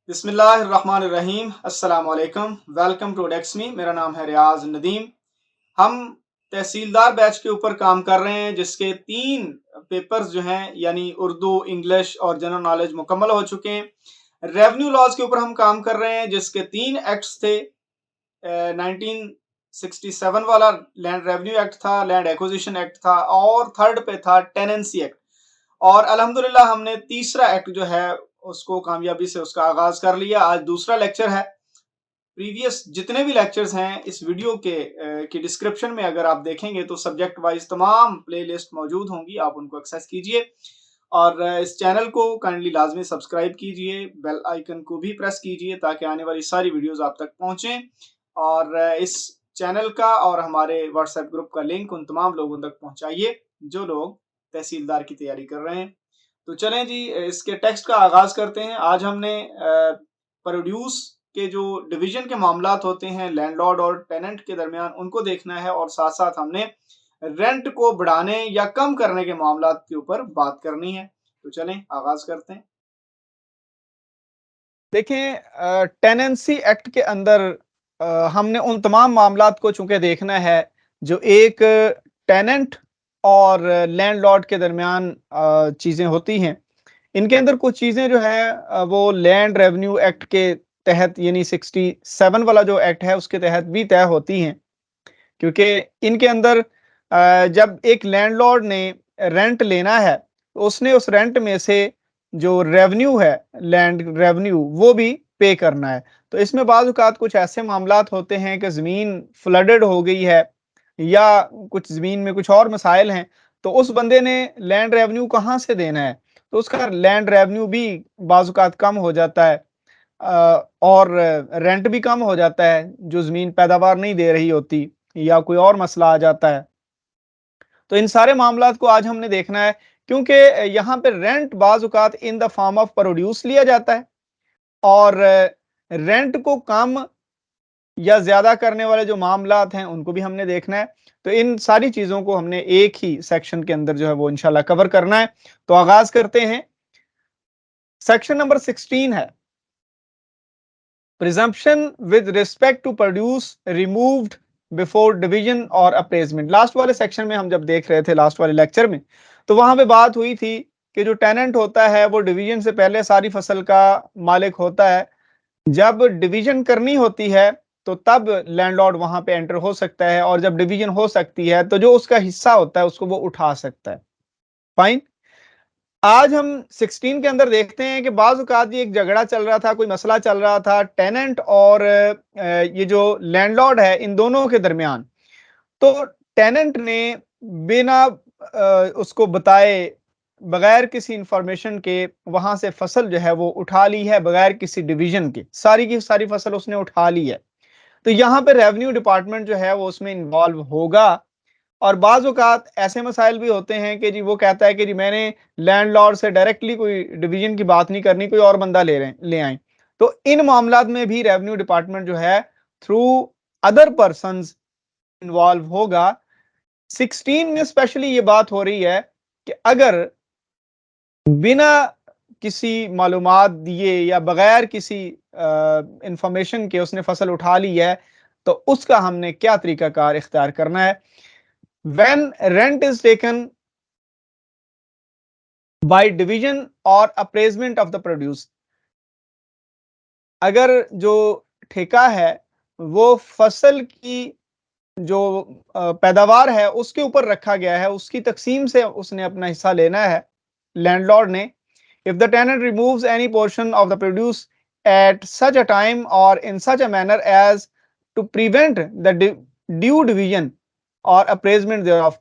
बिस्मिल्लाहिर्रहमानिर्रहीम अस्सलाम वालेकुम। Welcome to Dexmi. मेरा नाम है रियाज नदीम। हम तहसीलदार बैच के ऊपर काम कर रहे हैं जिसके 3 पेपर्स जो हैं यानी उर्दू, इंग्लिश और जनरल नॉलेज मुकम्मल हो चुके हैं। रेवेन्यू लॉज के ऊपर हम काम कर रहे हैं जिसके 3 एक्ट्स थे। 1967 वाला लैंड रेवेन्यू एक्ट था, लैंड एक्विजिशन एक्ट था और थर्ड पे था टेनेंसी एक्ट। और अल्हम्दुलिल्लाह हमने तीसरा एक्ट जो है उसको कामयाबी से उसका आगाज कर लिया। आज दूसरा लेक्चर है। प्रीवियस जितने भी लेक्चर्स हैं इस वीडियो के की डिस्क्रिप्शन में अगर आप देखेंगे तो सब्जेक्ट वाइज तमाम प्लेलिस्ट मौजूद होंगी, आप उनको एक्सेस कीजिए और इस चैनल को काइंडली लाजमी सब्सक्राइब कीजिए, बेल आइकन को भी प्रेस कीजिए ताकि आने वाली सारी वीडियोस आप तक पहुंचें। और इस चैनल का और हमारे व्हाट्सएप ग्रुप का लिंक उन तमाम लोगों तक पहुंचाइए जो लोग तहसीलदार की तैयारी कर रहे हैं। तो चलें जी, इसके टेक्स्ट का आगाज करते हैं। आज हमने प्रोड्यूस के जो डिवीजन के मामलात होते हैं लैंडलॉर्ड और टेनेंट के दरमियान उनको देखना है और साथ साथ हमने रेंट को बढ़ाने या कम करने के मामलात के ऊपर बात करनी है। तो चलें आगाज करते हैं। देखें, टेनेंसी एक्ट के अंदर हमने उन तमाम मामलात को चूंकि देखना है जो एक टेनेंट और लैंडलॉर्ड के दरमियान चीज़ें होती हैं। इनके अंदर कुछ चीज़ें जो है वो लैंड रेवेन्यू एक्ट के तहत यानी 67 वाला जो एक्ट है उसके तहत भी तय होती हैं, क्योंकि इनके अंदर जब एक लैंडलॉर्ड ने रेंट लेना है तो उसने उस रेंट में से जो रेवेन्यू है, लैंड रेवेन्यू, वो भी पे करना है। तो इसमें बाज़ औक़ात कुछ ऐसे मामलात होते हैं कि ज़मीन फ्लडेड हो गई है या कुछ ज़मीन में कुछ और मसाइल हैं, तो उस बंदे ने लैंड रेवेन्यू कहाँ से देना है? तो उसका लैंड रेवेन्यू भी बाज़ औक़ात कम हो जाता है और रेंट भी कम हो जाता है, जो ज़मीन पैदावार नहीं दे रही होती या कोई और मसला आ जाता है। तो इन सारे मामलात को आज हमने देखना है, क्योंकि यहाँ पे रेंट बाज़ औक़ात in the form of produce लिया जाता है और रेंट को कम या ज़्यादा करने वाले जो मामलात हैं उनको भी हमने देखना है। तो इन सारी चीज़ों को हमने एक ही सेक्शन के अंदर जो है वो इंशाल्लाह कवर करना है। तो आगाज़ करते हैं। सेक्शन नंबर 16 है presumption with respect to produce removed before division और अप्रेजमेंट। लास्ट वाले सेक्शन में हम जब देख रहे थे, लास्ट वाले लेक्चर में, तो वहां पे बात हुई थी कि जो टेनेंट होता है वो डिवीजन से पहले सारी फसल का मालिक होता है। जब डिवीजन करनी होती है तो तब लैंडलॉर्ड वहां पे एंटर हो सकता है और जब डिवीजन हो सकती है तो जो उसका हिस्सा होता है उसको वो उठा सकता है। फाइन। आज हम 16 के अंदर देखते हैं कि बाज़ औक़ात ये एक झगड़ा चल रहा था, कोई मसला चल रहा था टेनेंट और ये जो लैंडलॉर्ड है इन दोनों के दरमियान। तो टेनेंट ने बिना उसको बताए, बगैर किसी इंफॉर्मेशन के वहां से फसल जो है वो उठा ली है, बगैर किसी डिवीजन के सारी की सारी फसल उसने उठा ली है। तो यहाँ पे रेवेन्यू डिपार्टमेंट जो है वो उसमें इन्वॉल्व होगा। और बाज़ औक़ात ऐसे मसाइल भी होते हैं कि जी वो कहता है कि जी मैंने लैंडलॉर्ड से डायरेक्टली कोई डिवीजन की बात नहीं करनी, कोई और बंदा ले आए। तो इन मामलात में भी रेवेन्यू डिपार्टमेंट जो है थ्रू अदर पर्सन्स इन्वॉल्व होगा। 16 में स्पेशली ये बात हो रही है कि अगर बिना किसी मालूमात दिए या बगैर किसी इंफॉर्मेशन के उसने फसल उठा ली है तो उसका हमने क्या तरीकाकार इख्तियार करना है। When rent is taken by division or appraisement of the produce, अगर जो ठेका है वो फसल की जो पैदावार है उसके ऊपर रखा गया है, उसकी तकसीम से उसने अपना हिस्सा लेना है लैंडलॉर्ड ने। If the tenant removes any portion of the produce at such a time or in such a manner as to prevent the due division और appraisement thereof,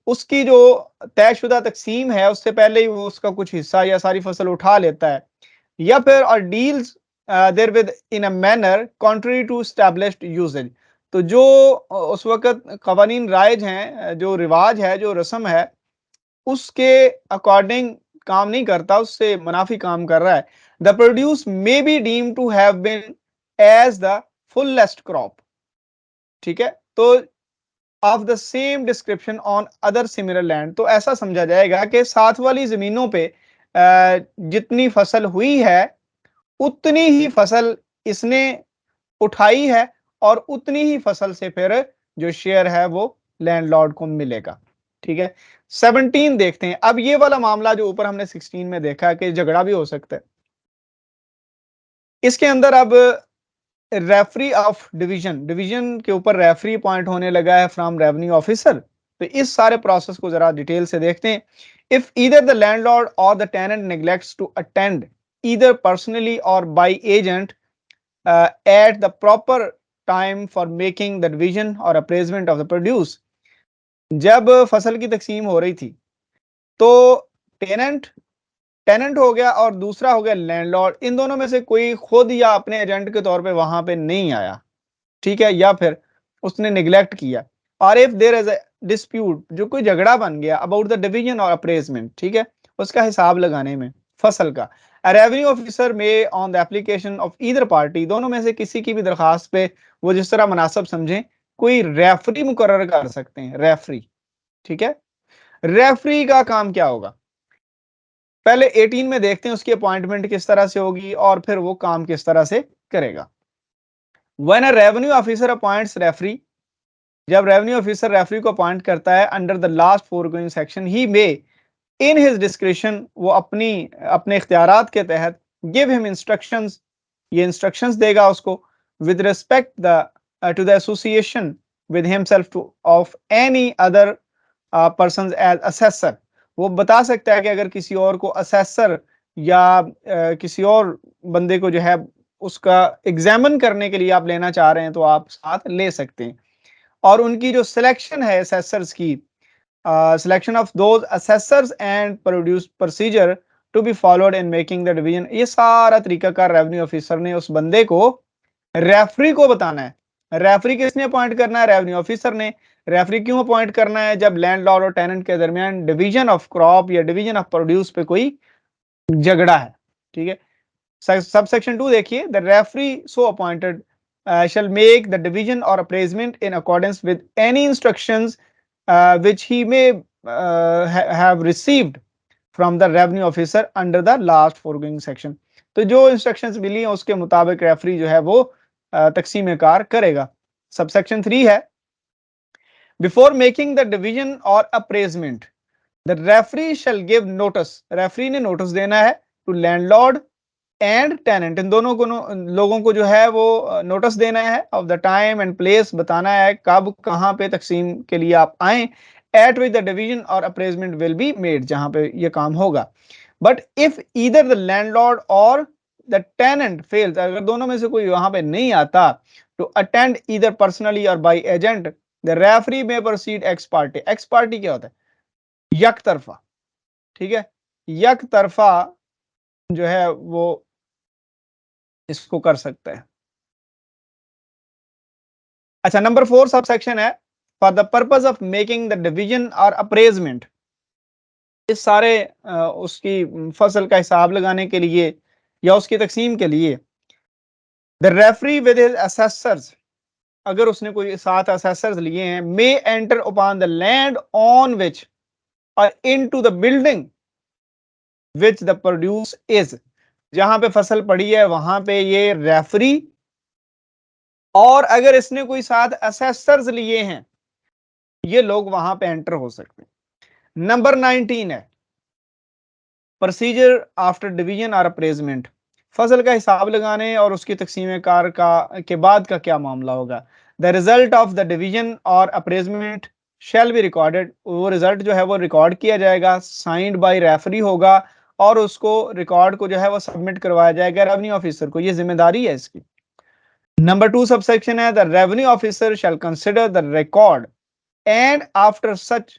उसकी जो तयशुदा तकसीम है उससे पहले ही वो उसका कुछ हिस्सा या सारी फसल उठा लेता है, या फिर or deals therewith in a manner contrary to established usages. तो जो उस वक्त कवानीन राइज हैं, जो रिवाज है, जो रस्म है, उसके अकॉर्डिंग काम नहीं करता, उससे मुनाफी काम कर रहा है। The produce may be deem to have been as the fullest crop. ठीक है, तो of the same description on other similar land, तो ऐसा समझा जाएगा कि साथ वाली जमीनों पे जितनी फसल हुई है उतनी ही फसल इसने उठाई है और उतनी ही फसल से फिर जो शेयर है वो लैंडलॉर्ड को मिलेगा। ठीक है, 17 देखते हैं। अब ये वाला मामला जो ऊपर हमने 16 में देखा कि झगड़ा भी हो सकता है, इसके अंदर अब रेफरी ऑफ डिवीजन, डिवीजन के ऊपर रेफरी अपॉइंट होने लगा है फ्रॉम रेवेन्यू ऑफिसर। तो इस सारे प्रोसेस को जरा डिटेल से देखते हैं। If either the landlord or the tenant neglects to attend either personally or by agent at the proper time for making the division or appraisement of the produce, जब फसल की तकसीम हो रही थी तो टेनेंट टेनेंट हो गया और दूसरा हो गया लैंडलॉर्ड, इन दोनों में से कोई खुद या अपने एजेंट के तौर पे वहां पे नहीं आया, ठीक है, या फिर उसने निगलेक्ट किया। और if there is a dispute, जो कोई झगड़ा बन गया अबाउट द डिवीजन और अप्रेजमेंट, ठीक है, उसका हिसाब लगाने में फसल का, रेवेन्यू ऑफिसर में on the application of either party, दोनों में से किसी की भी दरखास्त पे वो जिस तरह मुनासिब समझें कोई रेफरी मुकर्रर कर सकते हैं, रेफरी। ठीक है, रेफरी का काम क्या होगा, पहले 18 में देखते हैं उसकी अपॉइंटमेंट किस तरह से होगी और फिर वो काम किस तरह से करेगा। When a revenue officer appoints referee, जब रेवेन्यू ऑफिसर रेफरी को अपॉइंट करता है under the last foregoing section, he may in his description, वो अपने इख्तियारात के तहत गिव हिम इंस्ट्रक्शंस, ये इंस्ट्रक्शंस देगा उसको with respect the to the association with himself to of any other person as assessor, वो बता सकता है कि अगर किसी और को असेसर या किसी और बंदे को जो है उसका एग्जामिन करने के लिए आप लेना चाह रहे हैं तो आप साथ ले सकते हैं। और उनकी जो सिलेक्शन है असेसर्स की, selection of those assessors and produce procedure to be followed in making the division, ये सारा तरीकाकार रेवेन्यू ऑफिसर ने उस बंदे को रेफरी को बताना है। रेफरी किसने अपॉइंट करना है, रेवेन्यू ऑफिसर ने। रेफरी क्यों अपॉइंट करना है, जब लैंडलॉर्ड और टेनेंट के दरमियान डिवीजन ऑफ क्रॉप या डिवीजन ऑफ प्रोड्यूस पे कोई झगड़ा है। ठीक है, सब सेक्शन 2 देखिए, the referee so appointed shall make the division or appraisement in accordance with any instructions which he may have received from the revenue officer under the last foregoing section। तो जो instructions मिली हैं उसके मुताबिक referee जो है वो तकसीम car करेगा। सबसेक्शन 3 है, बिफोर मेकिंग द डिवीजन और appraisement the referee shall give notice, referee ने नोटिस देना है टू लैंडलॉर्ड एंड टेनेंट, इन दोनों को लोगों को जो है वो नोटिस देना है of the time and place, बताना है कब कहां पे तकसीम के लिए आप आए, एट विच द डिवीजन और अप्रेजमेंट विल बी मेड, जहां पे ये काम होगा। But if either the landlord or the tenant fails, अगर दोनों में से कोई वहां पे नहीं आता to attend either personally or by agent, the referee में proceed x party. X party क्या होता है, यक तरफा। ठीक है, यक तरफा जो है वो इसको कर सकते हैं। अच्छा, नंबर 4 सब सेक्शन है, for the purpose of making the division और अप्रेजमेंट, इस सारे उसकी फसल का हिसाब लगाने के लिए या उसकी तकसीम के लिए, the referee with his assessors, अगर उसने कोई 7 असेसर्स लिए हैं, may enter upon the land on which or into the building which the produce is, जहां पे फसल पड़ी है वहां पे ये रेफरी, और अगर इसने कोई 7 असेसर्स लिए हैं ये लोग वहां पे एंटर हो सकते हैं। नंबर 19 है, प्रोसीजर आफ्टर डिवीजन और अप्रेजमेंट, फसल का हिसाब लगाने और उसकी तकसीम कार का के बाद का क्या मामला होगा। The result of the division और अप्रेजमेंट शैल बी रिकॉर्डेड, वो रिजल्ट जो है वो रिकॉर्ड किया जाएगा, साइंड बाय रेफरी होगा और उसको रिकॉर्ड को जो है वो सबमिट करवाया जाएगा रेवेन्यू ऑफिसर को, ये जिम्मेदारी है इसकी। नंबर 2 सबसेक्शन है, the revenue officer shall consider the record and after such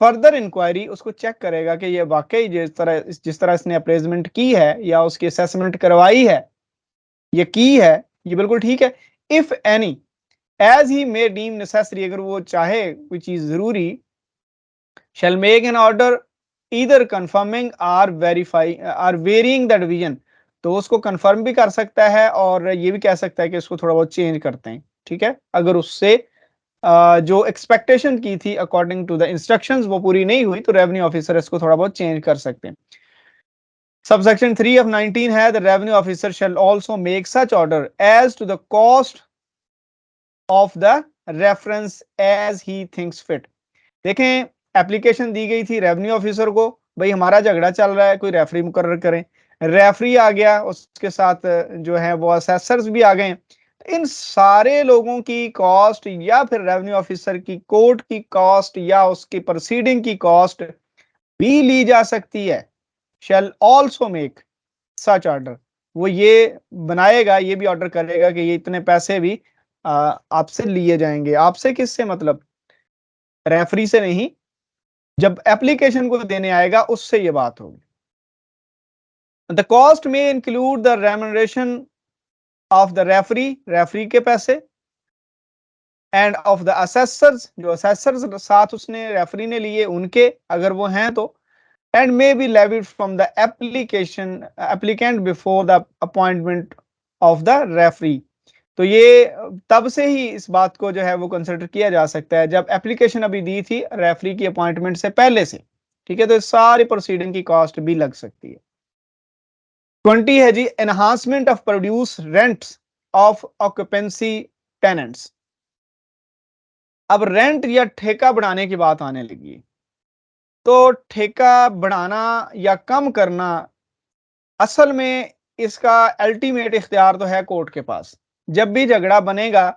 further inquiry, उसको चेक करेगा कि ये वाकई जिस तरह इसने अप्रेजमेंट की है या उसकी असेसमेंट करवाई है, ये की है, ये बिल्कुल ठीक है। If any as he may deem necessary, अगर वो चाहे कोई चीज जरूरी, shall make an order either confirming or verify or varying the division, तो उसको कंफर्म भी कर सकता है और ये भी कह सकता है कि इसको थोड़ा बहुत चेंज करते हैं। ठीक है, अगर उससे जो एक्सपेक्टेशन की थी अकॉर्डिंग टू द इंस्ट्रक्शंस वो पूरी नहीं हुई तो रेवेन्यू ऑफिसर इसको थोड़ा बहुत चेंज कर सकते हैं। Subsection 3 of 19 है, the revenue officer shall also make such order as to the cost of the reference as he thinks fit. देखें, एप्लीकेशन दी गई थी रेवेन्यू ऑफिसर को, भाई हमारा झगड़ा चल रहा है, कोई रेफरी मुकर्रर करें। रेफरी आ गया, उसके साथ जो है वो असेसर्स भी आ गए। इन सारे लोगों की कॉस्ट या फिर रेवेन्यू ऑफिसर की कोर्ट की कॉस्ट या उसकी प्रोसीडिंग की कॉस्ट भी ली जा सकती है। Shall also make such order, वो ये बनाएगा, ये भी ऑर्डर करेगा कि ये इतने पैसे भी आपसे लिए जाएंगे। आपसे किससे मतलब? रेफरी से नहीं, जब एप्लीकेशन को देने आएगा उससे ये बात होगी। द कॉस्ट में include the remuneration of the referee, referee के पैसे, एंड ऑफ द असेसर्स, जो असेसर्स साथ उसने रेफरी ने लिए उनके अगर वो हैं तो, and may be levied from the applicant before the appointment of the referee. तो ये तब से ही इस बात को जो है वो कंसिडर किया जा सकता है जब एप्लीकेशन अभी दी थी रेफरी की अपॉइंटमेंट से पहले से। ठीक है, तो इस सारी प्रोसीडिंग की कॉस्ट भी लग सकती है। 20 है जी, enhancement of produce rents of occupancy tenants. अब रेंट या ठेका बढ़ाने की बात आने लगी, तो ठेका बढ़ाना या कम करना असल में इसका अल्टीमेट इख्तियार तो है कोर्ट के पास। जब भी झगड़ा बनेगा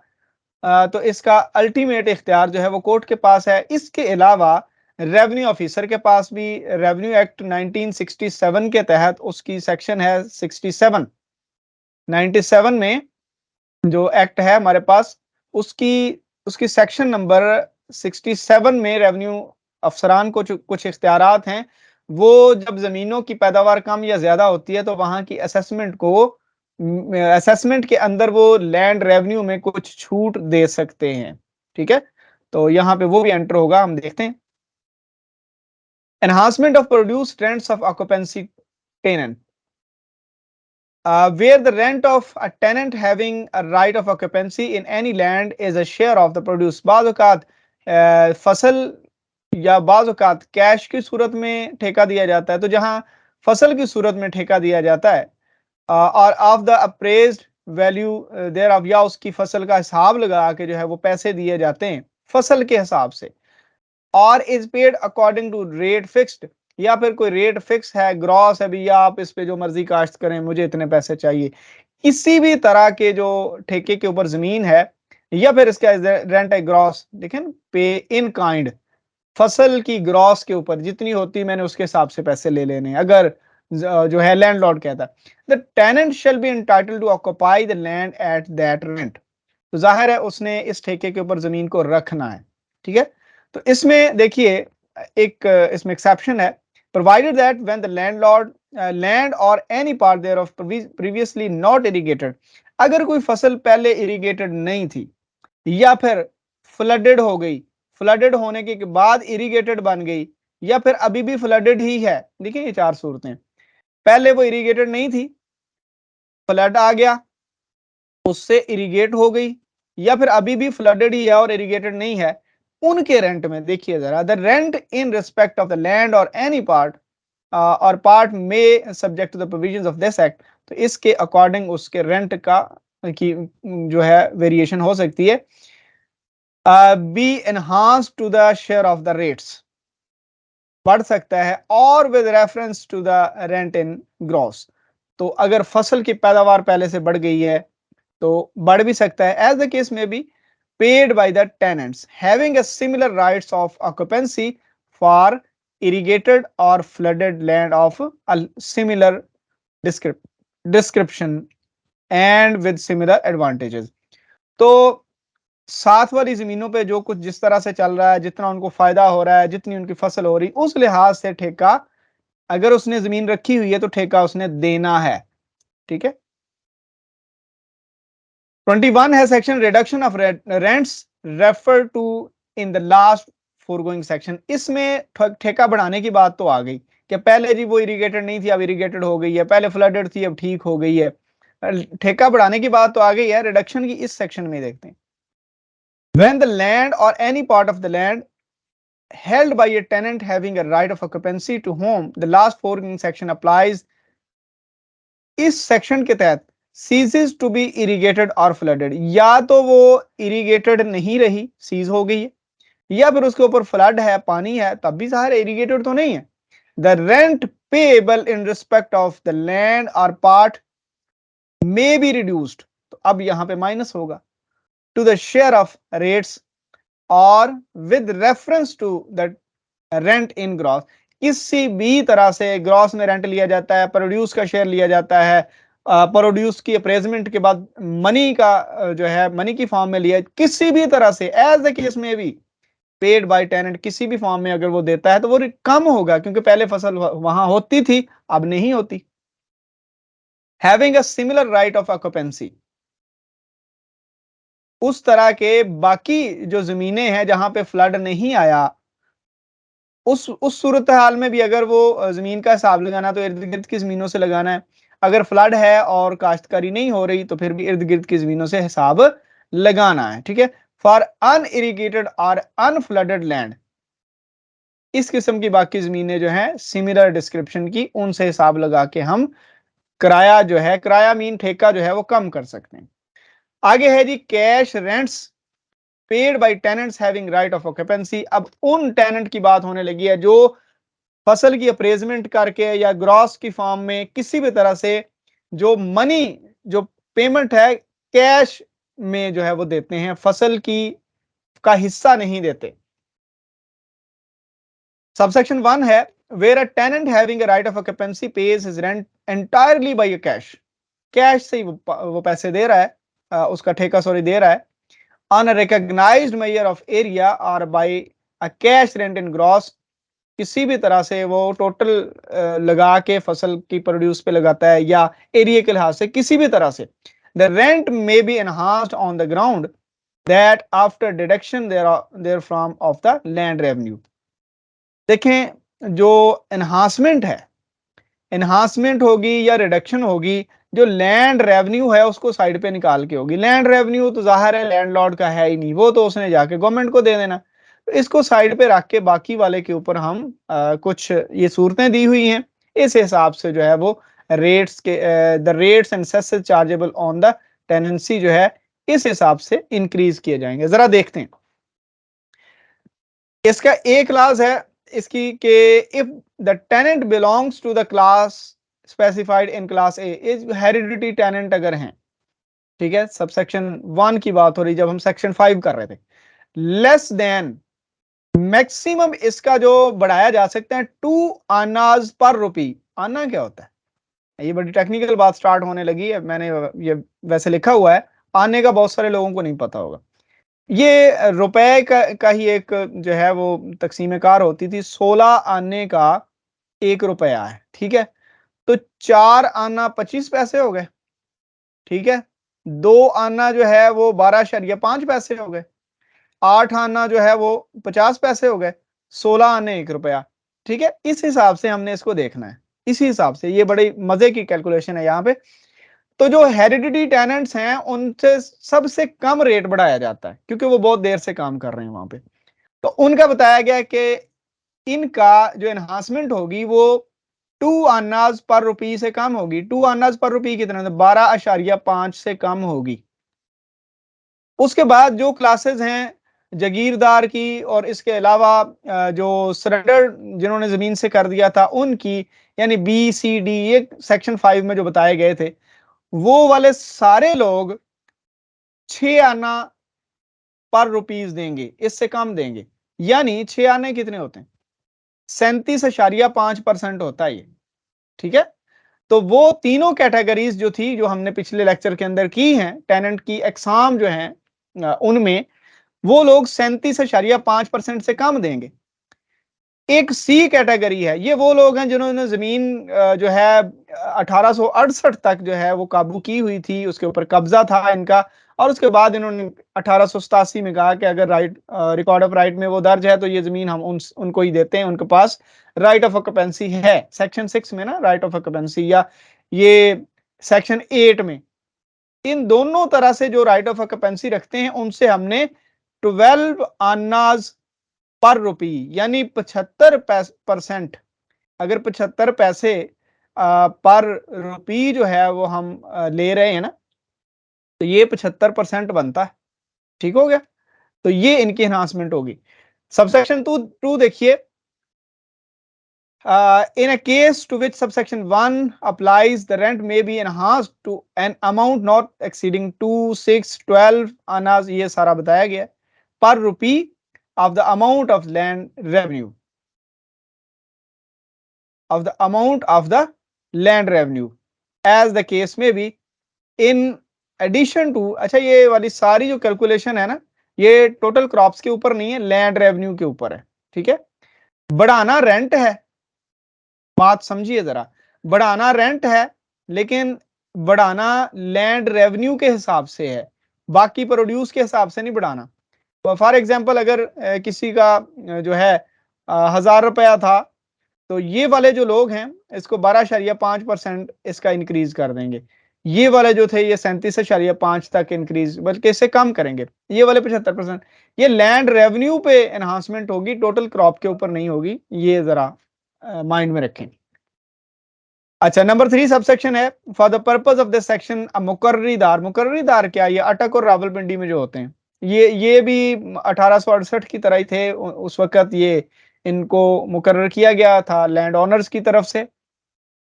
तो इसका अल्टीमेट इख्तियार जो है वो कोर्ट के पास है। इसके अलावा रेवेन्यू ऑफिसर के पास भी रेवेन्यू एक्ट 1967 के तहत उसकी सेक्शन है 67, 97 में जो एक्ट है हमारे पास, उसकी उसकी सेक्शन नंबर 67 में रेवेन्यू अफसरान को कुछ इख्तियारात हैं। वो जब जमीनों की पैदावार कम या ज्यादा होती है तो वहां की असेसमेंट के अंदर वो लैंड रेवेन्यू में कुछ छूट दे सकते हैं। ठीक है, तो यहाँ पे वो भी एंटर होगा, हम देखते हैं। Enhancement of produce rents of occupancy tenant, where the rent of a tenant having a right of occupancy in any land is a share of the produce। बाज़ औक़ात फसल या बाज़ औक़ात कैश की सूरत में ठेका दिया जाता है, तो जहां फसल की सूरत में ठेका दिया जाता है or of the appraised value thereof, या उसकी फसल का हिसाब लगा के जो है वो पैसे दिए जाते हैं फसल के हिसाब से, or is paid according to rate fixed, या फिर कोई रेट फिक्स है, ग्रॉस है भैया आप इस पे जो मर्जी काश्त करें, मुझे इतने पैसे चाहिए। किसी भी तरह के जो ठेके के ऊपर जमीन है या फिर इसका रेंट है ग्रॉस, देखें पे इन काइंड, फसल की ग्रॉस के ऊपर जितनी होती मैंने उसके हिसाब से पैसे ले लेने। अगर जो है लैंडलॉर्ड कहता है the tenant shall be entitled to occupy the land at that rent, तो जाहिर है उसने इस ठेके के ऊपर जमीन को रखना है। ठीक है, तो इसमें देखिए एक इसमें एक्सेप्शन है, provided that when the landlord land or any part thereof previously not irrigated, अगर कोई फसल पहले इरिगेटेड नहीं थी या फिर फ्लडेड हो गई, फ्लडेड होने के बाद इरिगेटेड बन गई, या फिर अभी भी फ्लडेड ही है, देखिए ये चार सूरतें, पहले वो इरिगेटेड नहीं थी, फ्लड आ गया, उससे इरिगेट हो गई, या फिर अभी भी फ्लडेड ही है और इरिगेटेड नहीं है, उनके रेंट में देखिए जरा, the rent in respect of the land or any part or part में subject to the provisions of this act, तो इसके अकॉर्डिंग उसके रेंट का की जो है वेरिएशन हो सकती है। Be enhance to the share of the rates, बढ़ सकता है, or with reference to the rent in gross, तो अगर फसल की पैदावार पहले से बढ़ गई है तो बढ़ भी सकता है। एज द केस में be paid by the tenants having a similar rights of occupancy for irrigated or flooded land of a similar description and with similar advantages। तो साथ वाली जमीनों पे जो कुछ जिस तरह से चल रहा है, जितना उनको फायदा हो रहा है, जितनी उनकी फसल हो रही, उस लिहाज से ठेका, अगर उसने जमीन रखी हुई है तो ठेका उसने देना है। ठीक है, 21 है section reduction of rents refer to in the last foregoing section. इसमें ठेका बढ़ाने की बात तो आ गई कि पहले जी वो इरिगेटेड नहीं थी अब इरिगेटेड हो गई है, पहले फ्लडेड थी अब ठीक हो गई है, ठेका बढ़ाने की बात तो आ गई है। रिडक्शन की इस सेक्शन में देखते हैं, when the land or any part of the land held by a tenant having a right of occupancy to whom the last foregoing section applies इस सेक्शन के तहत सीजेस टू बी इरिगेटेड और flooded, या तो वो irrigated नहीं रही, seize हो गई है, या फिर उसके ऊपर फ्लड है, पानी है, तब भी सारे इरिगेटेड तो नहीं है। The rent payable in respect of the land or part may be reduced, तो अब यहां पे माइनस होगा, to the share of rates or with reference to the rent in gross, किसी भी तरह से ग्रॉस में रेंट लिया जाता है, प्रोड्यूस का शेयर लिया जाता है, प्रोड्यूस की अप्रेजमेंट के बाद मनी का जो है मनी की फॉर्म में लिया, किसी भी तरह से एज द केस में भी पेड बाय टेनेंट किसी भी फॉर्म में अगर वो देता है तो वो कम होगा, क्योंकि पहले फसल वहां होती थी, अब नहीं होती। Having a similar right of occupancy, उस तरह के बाकी जो जमीनें हैं जहां पे फ्लड नहीं आया, उस सूरत हाल में भी अगर वो जमीन का हिसाब लगाना तो इर्द गिर्द की जमीनों से लगाना है, अगर फ्लड है और काश्तकारी नहीं हो रही तो फिर भी इर्द गिर्द की जमीनों से हिसाब लगाना है, ठीक है। फॉर अनइरिगेटेड और अनफ्लडेड लैंड, इस किस्म की बाकी जमीनें जो है सिमिलर डिस्क्रिप्शन की, उनसे हिसाब लगा के हम किराया जो है, किराया मीन ठेका जो है वो कम कर सकते हैं। आगे है जी cash rents paid by tenants having right of occupancy. अब उन टेनेंट की बात होने लगी है जो फसल की अप्रेजमेंट करके या ग्रॉस की फॉर्म में किसी भी तरह से जो मनी, जो पेमेंट है कैश में जो है वो देते हैं, फसल की का हिस्सा नहीं देते। सबसेक्शन 1 है where a tenant having a right of occupancy pays his rent entirely by cash, cash से ही वो पैसे दे रहा है, उसका ठेका सॉरी दे रहा है, on a recognized measure of area or by a cash rent in gross, किसी भी तरह से वो टोटल लगा के फसल की प्रोड्यूस पे लगाता है या एरिया के लिहाज से किसी भी तरह से, the rent may be enhanced on the ground that after deduction therefrom of the land revenue. देखें जो एनहांसमेंट है, एनहांसमेंट होगी या रिडक्शन होगी, जो लैंड रेवेन्यू है उसको साइड पे निकाल के होगी। लैंड रेवेन्यू तो जाहिर है लैंडलॉर्ड का है ही नहीं, वो तो उसने जाके गवर्नमेंट को दे देना, तो इसको साइड पे रख के बाकी वाले के ऊपर हम कुछ ये सूरतें दी हुई हैं, इस हिसाब से जो है वो रेट्स के the rates and सेसेस chargeable on the tenancy जो है इस हिसाब से इंक्रीज किए जाएंगे। जरा देखते हैं इसका एक क्लास है इसकी कि if the tenant belongs to the class specified in class A, is hereditary tenant अगर हैं, ठीक है, सबसेक्शन 1 की बात हो रही जब हम सेक्शन 5 कर रहे थे, लेस देन मैक्सिमम इसका जो बढ़ाया जा सकता है 2 आनाज पर रुपी। आना क्या होता है, ये बड़ी टेक्निकल बात स्टार्ट होने लगी है, मैंने ये वैसे लिखा हुआ है, आने का बहुत सारे लोगों को नहीं पता होगा। ये रुपए का ही एक जो है वो तकसीम कार होती थी, 16 आने का 1 रुपया है, ठीक है, तो 4 आना 25 पैसे हो गए, ठीक है, 2 आना जो है वो 12.5 पैसे हो गए, 8 आना जो है वो 50 पैसे हो गए, 16 आने 1 रुपया, ठीक है, इस हिसाब से हमने इसको देखना है, इसी हिसाब से ये बड़ी मजे की कैलकुलेशन है यहाँ पे। तो जो हेरिडिटी टेनेंट्स हैं उनसे सबसे कम रेट बढ़ाया जाता है क्योंकि वो बहुत देर से काम कर रहे हैं वहां पे, तो उनका बताया गया कि इनका जो एनहांसमेंट होगी वो 2 अन्नाज पर रुपी से कम होगी। 2 अन्नाज पर रुपी कितना, 12.5 से कम होगी। उसके बाद जो क्लासेस हैं जागीरदार की और इसके अलावा जो सरेंडर जिन्होंने जमीन से कर दिया था उनकी, यानी बी सी डी, ये सेक्शन 5 में जो बताए गए थे, वो वाले सारे लोग 6 आना पर रुपीज देंगे, इससे कम देंगे। यानी 6 आने कितने होते हैं, 37.5% होता है ये, ठीक है। तो वो तीनों कैटेगरीज जो थी जो हमने पिछले लेक्चर के अंदर की हैं टेनेंट की एग्जाम जो है, उनमें वो लोग 37.5% से कम देंगे। एक सी कैटेगरी है, ये वो लोग हैं जिन्होंने जमीन जो है 1868 तक जो है वो काबू की हुई थी, उसके ऊपर कब्जा था इनका, और उसके बाद इन्होंने 1887 में कहा कि अगर राइट रिकॉर्ड ऑफ राइट में वो दर्ज है तो ये जमीन हम उनको ही देते हैं, उनके पास राइट ऑफ ऑक्यूपेंसी है। सेक्शन 6 में ना राइट ऑफ ऑक्यूपेंसी, या ये सेक्शन 8 में, इन दोनों तरह से जो राइट ऑफ ऑक्यूपेंसी रखते हैं उनसे हमने 12 अन्नाज पर रुपी यानी 75%, अगर 75 पैसे पर रुपी जो है वो हम ले रहे हैं ना, तो ये 75% बनता है। ठीक हो गया, तो ये इनकी एनहांसमेंट होगी। सबसेक्शन टू देखिए, in a case to which subsection 1 applies, the rent may be enhanced to an amount not exceeding 2, 6, 12 anas, ये सारा बताया गया, per rupee of the amount of land revenue, of the amount of the land revenue, as the case may be, in addition to, अच्छा ये वाली सारी जो calculation है ना, ये टोटल क्रॉप्स के ऊपर नहीं है, लैंड रेवेन्यू के ऊपर है। ठीक है, बढ़ाना रेंट है, बात समझिए जरा, बढ़ाना रेंट है, लेकिन बढ़ाना लैंड रेवेन्यू के हिसाब से है, बाकी प्रोड्यूस के हिसाब से नहीं बढ़ाना। तो फॉर एग्जांपल अगर किसी का जो है 1000 रुपया था, तो ये वाले जो लोग हैं इसको 12.5% इसका इंक्रीज कर देंगे, ये वाले जो थे ये 37.5 तक इंक्रीज, बल्कि इससे कम करेंगे, ये वाले 75%। ये लैंड रेवेन्यू पे एनहांसमेंट होगी, टोटल क्रॉप के ऊपर नहीं होगी, ये जरा माइंड में रखें। अच्छा, नंबर 3 सबसेक्शन है, for the purpose of this section मुकर्रीदार, मुकर्रीदार क्या, ये अटक और रावलपिंडी में जो होते हैं, ये भी 1868 की तरह ही थे, उस वक्त ये इनको मुकर्रर किया गया था लैंड ओनर्स की तरफ से,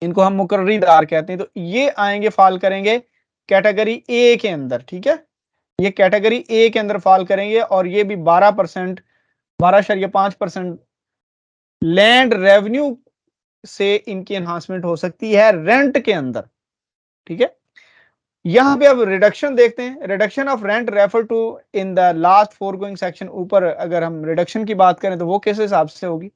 इनको हम मुकर्रीदार कहते हैं। तो ये आएंगे, फॉल करेंगे कैटेगरी ए के अंदर। ठीक है, ये कैटेगरी ए के अंदर फॉल करेंगे, और ये भी 12%, 12.5% लैंड रेवेन्यू से इनकी एनहांसमेंट हो सकती है रेंट के अंदर। ठीक है, यहां पे अब रिडक्शन देखते हैं, reduction of rent refer to in the last foregoing section. ऊपर अगर हम रिडक्शन की बात करें तो वो किस हिसाब से होगी,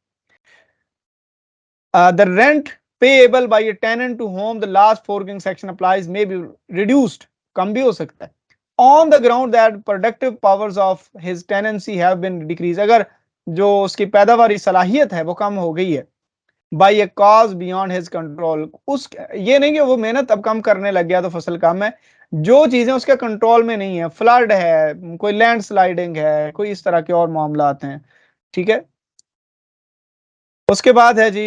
the rent payable by a tenant to whom the last foregoing section applies may be reduced, कम भी हो सकता है, on the ground that productive powers of his tenancy have been decrease, अगर जो उसकी पैदावारी सलाहियत है वो कम हो गई है, by A cause beyond his control, उस ये नहीं कि वो मेहनत अब कम करने लग गया तो फसल कम है, जो चीजें उसके कंट्रोल में नहीं है, फ्लड है, कोई लैंड स्लाइडिंग है, कोई इस तरह के और मामला हैं। ठीक है, उसके बाद है जी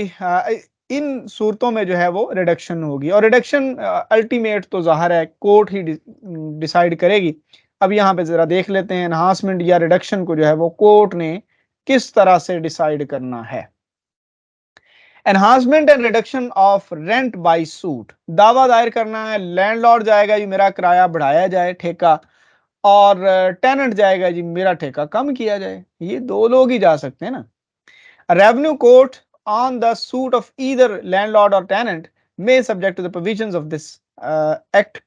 इन सूरतों में जो है वो रिडक्शन होगी, और रिडक्शन अल्टीमेट तो जाहिर है कोर्ट ही डिसाइड करेगी। अब यहाँ पे जरा देख लेते हैं एनहांसमेंट या रिडक्शन को जो है वो कोर्ट ने किस तरह से डिसाइड करना है। Enhancement and reduction of rent by suit, दावा दायर करना है, लैंडलॉर्ड जाएगा जी मेरा किराया बढ़ाया जाए ठेका, और टेनेंट जाएगा जी मेरा ठेका कम किया जाए, ये दो लोग ही जा सकते हैं ना। Revenue court on the suit of either landlord और tenant may subject to the provisions of this act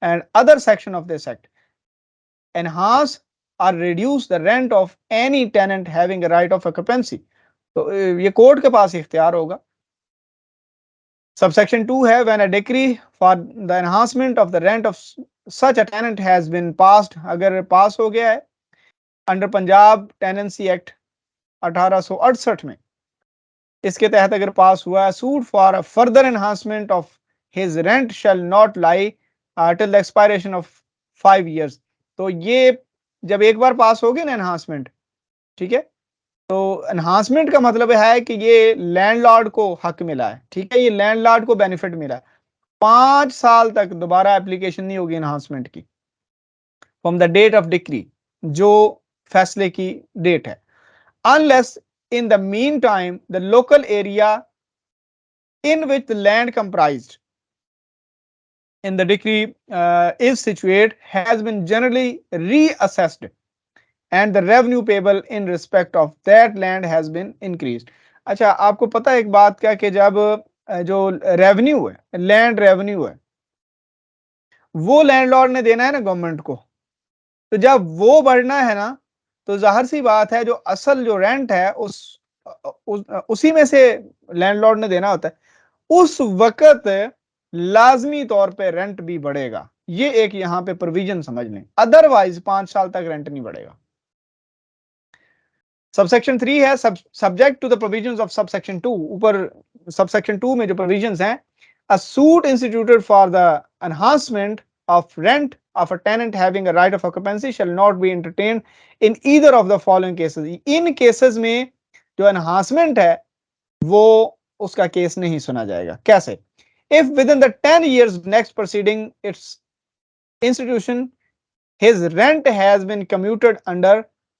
and other section of this act enhance or reduce the rent of any tenant having a right of occupancy, तो ये court के पास इख्तियार होगा। Subsection 2 है, when a decree for the enhancement of the rent of such a tenant has been passed, अगर पास हो गया है अंडर पंजाब टेनेंसी एक्ट 1868 में, इसके तहत अगर पास हुआ है, suit for further enhancement of his rent shall not lie till the expiration of 5 years, तो ये जब एक बार पास हो गया ना एनहांसमेंट, ठीक है, तो एनहांसमेंट का मतलब है कि ये लैंडलॉर्ड को हक मिला है। ठीक है, ये लैंडलॉर्ड को बेनिफिट मिला है, 5 साल तक दोबारा एप्लीकेशन नहीं होगी एनहांसमेंट की, from the date of decree, जो फैसले की डेट है, unless in the meantime the local area in which the land comprised in the decree is situate has been generally reassessed and the revenue payable in respect of that land has been increased। अच्छा, आपको पता है एक बात क्या, कि जब जो रेवेन्यू है, लैंड रेवेन्यू है, वो लैंडलॉर्ड ने देना है ना गवर्नमेंट को, तो जब वो बढ़ना है ना, तो जाहिर सी बात है जो असल जो रेंट है उसी में से लैंडलॉर्ड ने देना होता है, उस वक्त लाजमी तौर पे रेंट भी बढ़ेगा, ये एक यहां पे प्रोविजन समझ लें, अदरवाइज 5 साल तक रेंट नहीं बढ़ेगा। सबसेक्शन 3 है, subject to the provisions of subsection 2, ऊपर सबसेक्शन 2 में जो प्रोविजंस हैं, a suit instituted for the enhancement of rent of a tenant having a right of occupancy shall not be entertained in either of the following cases, in cases में जो enhancement है वो उसका case नहीं सुना जाएगा। कैसे, if within the 10 years next preceding its institution his rent has been commuted under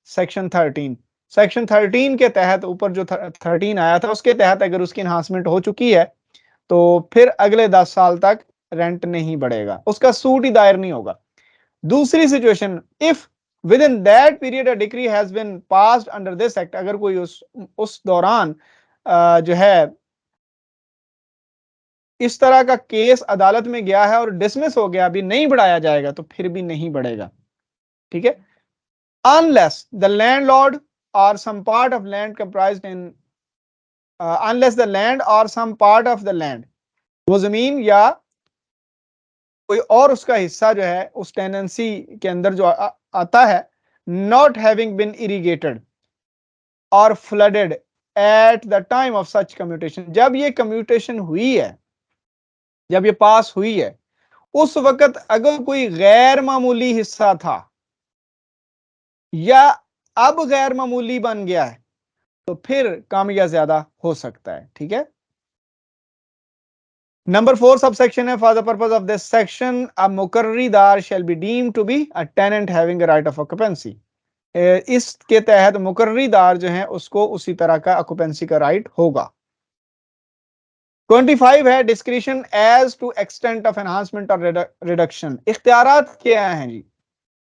section 13. Section 13 के तहत, ऊपर जो 13 आया था उसके तहत अगर उसकी इन्हांसमेंट हो चुकी है तो फिर अगले 10 साल तक रेंट नहीं बढ़ेगा, उसका सूट ही दायर नहीं होगा। दूसरी situation, if within that period a decree has been passed under this act, अगर कोई उस दौरान जो है इस तरह का केस अदालत में गया है और डिसमिस हो गया, अभी नहीं बढ़ाया जाएगा, तो फिर भी नहीं बढ़ेगा। ठीक है, unless the landlord or some part of land comprised in unless the land or some part of the land, वो जमीन या कोई और उसका हिस्सा जो है उस टेनेंसी के अंदर जो आता है, नॉट हैविंग बीन इरिगेटेड और flooded at the time of such commutation, जब ये कम्यूटेशन हुई है, जब ये पास हुई है, उस वक्त अगर कोई गैर मामूली हिस्सा था या अब गैर मामूली बन गया है तो फिर कम या ज्यादा हो सकता है। ठीक है, नंबर 4 सबसेक्शन है, for the purpose of this section a मुकर्रीदार shall be deemed to be a tenant having a right of occupancy. इसके तहत मुकर्रीदार जो है उसको उसी तरह का ऑक्यूपेंसी का राइट होगा। 25 है, discretion as to extent of enhancement or reduction. इख्तियारात क्या हैं जी,